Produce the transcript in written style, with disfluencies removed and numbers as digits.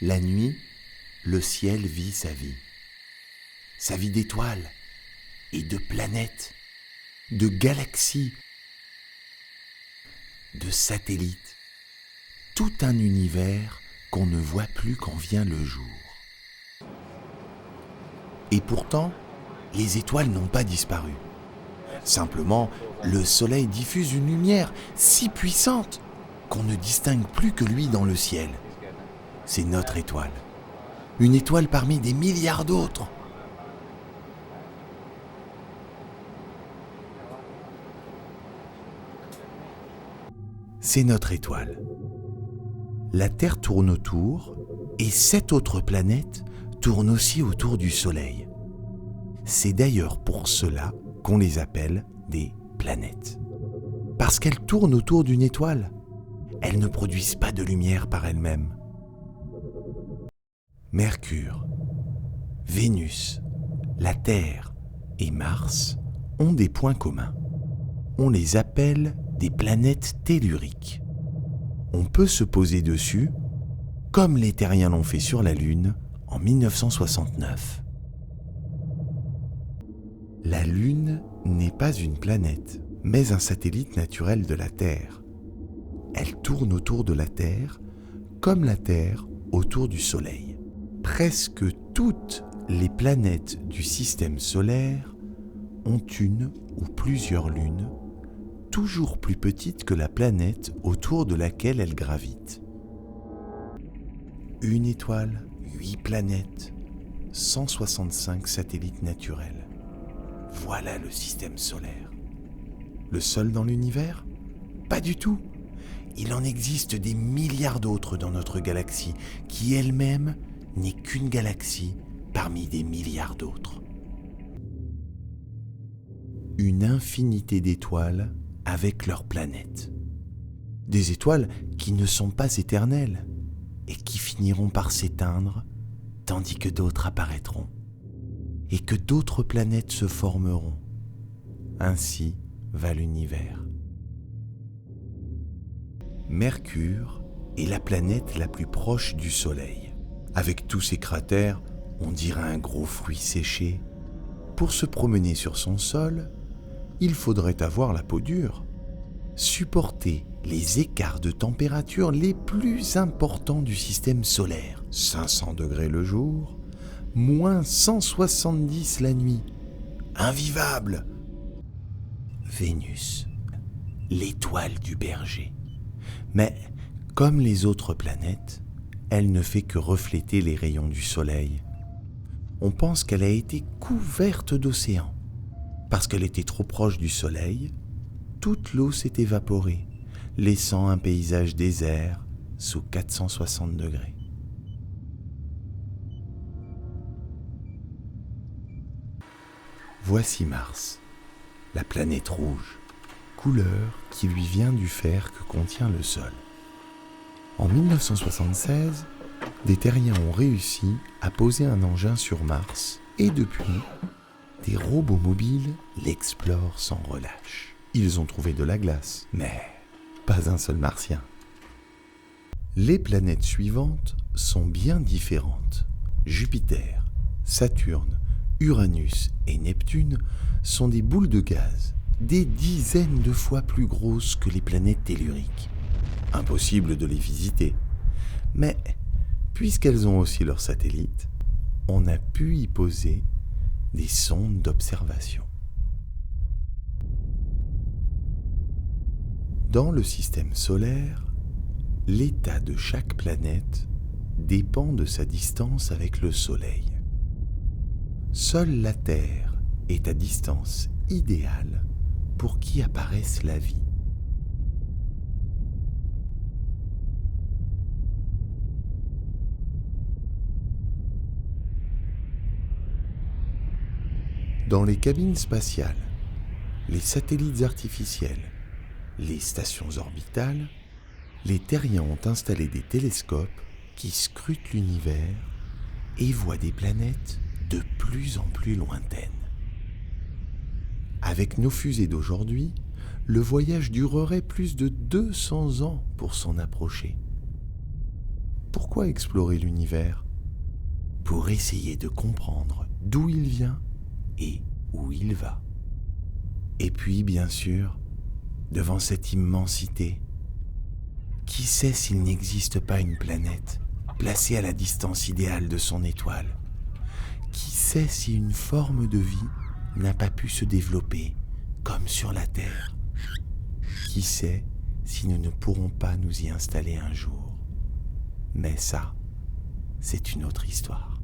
La nuit, le ciel vit sa vie d'étoiles et de planètes, de galaxies, de satellites, tout un univers qu'on ne voit plus quand vient le jour. Et pourtant, les étoiles n'ont pas disparu. Simplement, le Soleil diffuse une lumière si puissante qu'on ne distingue plus que lui dans le ciel. C'est notre étoile. Une étoile parmi des milliards d'autres. C'est notre étoile. La Terre tourne autour et 7 autres planètes tournent aussi autour du Soleil. C'est d'ailleurs pour cela qu'on les appelle des planètes. Parce qu'elles tournent autour d'une étoile. Elles ne produisent pas de lumière par elles-mêmes. Mercure, Vénus, la Terre et Mars ont des points communs. On les appelle des planètes telluriques. On peut se poser dessus, comme les terriens l'ont fait sur la Lune en 1969. La Lune n'est pas une planète, mais un satellite naturel de la Terre. Elle tourne autour de la Terre, comme la Terre autour du Soleil. Presque toutes les planètes du système solaire ont une ou plusieurs lunes, toujours plus petites que la planète autour de laquelle elles gravitent. Une étoile, 8 planètes, 165 satellites naturels. Voilà le système solaire. Le seul dans l'univers ? Pas du tout. Il en existe des milliards d'autres dans notre galaxie, qui elle-même n'est qu'une galaxie parmi des milliards d'autres. Une infinité d'étoiles avec leurs planètes. Des étoiles qui ne sont pas éternelles et qui finiront par s'éteindre, tandis que d'autres apparaîtront et que d'autres planètes se formeront. Ainsi va l'univers. Mercure est la planète la plus proche du Soleil. Avec tous ses cratères, on dirait un gros fruit séché. Pour se promener sur son sol, il faudrait avoir la peau dure, supporter les écarts de température les plus importants du système solaire. 500 degrés le jour, moins 170 la nuit. Invivable. Vénus, l'étoile du berger. Mais, comme les autres planètes, elle ne fait que refléter les rayons du soleil. On pense qu'elle a été couverte d'océans. Parce qu'elle était trop proche du soleil, toute l'eau s'est évaporée, laissant un paysage désert sous 460 degrés. Voici Mars, la planète rouge, couleur qui lui vient du fer que contient le sol. En 1976, des terriens ont réussi à poser un engin sur Mars et depuis, des robots mobiles l'explorent sans relâche. Ils ont trouvé de la glace, mais pas un seul martien. Les planètes suivantes sont bien différentes. Jupiter, Saturne, Uranus et Neptune sont des boules de gaz, des dizaines de fois plus grosses que les planètes telluriques. Impossible de les visiter. Mais, puisqu'elles ont aussi leurs satellites, on a pu y poser des sondes d'observation. Dans le système solaire, l'état de chaque planète dépend de sa distance avec le Soleil. Seule la Terre est à distance idéale pour qu'y apparaisse la vie. Dans les cabines spatiales, les satellites artificiels, les stations orbitales, les terriens ont installé des télescopes qui scrutent l'univers et voient des planètes de plus en plus lointaines. Avec nos fusées d'aujourd'hui, le voyage durerait plus de 200 ans pour s'en approcher. Pourquoi explorer l'univers? Pour essayer de comprendre d'où il vient et où il va. Et puis, bien sûr, devant cette immensité, qui sait s'il n'existe pas une planète placée à la distance idéale de son étoile? Qui sait si une forme de vie n'a pas pu se développer comme sur la Terre? Qui sait si nous ne pourrons pas nous y installer un jour? Mais ça, c'est une autre histoire.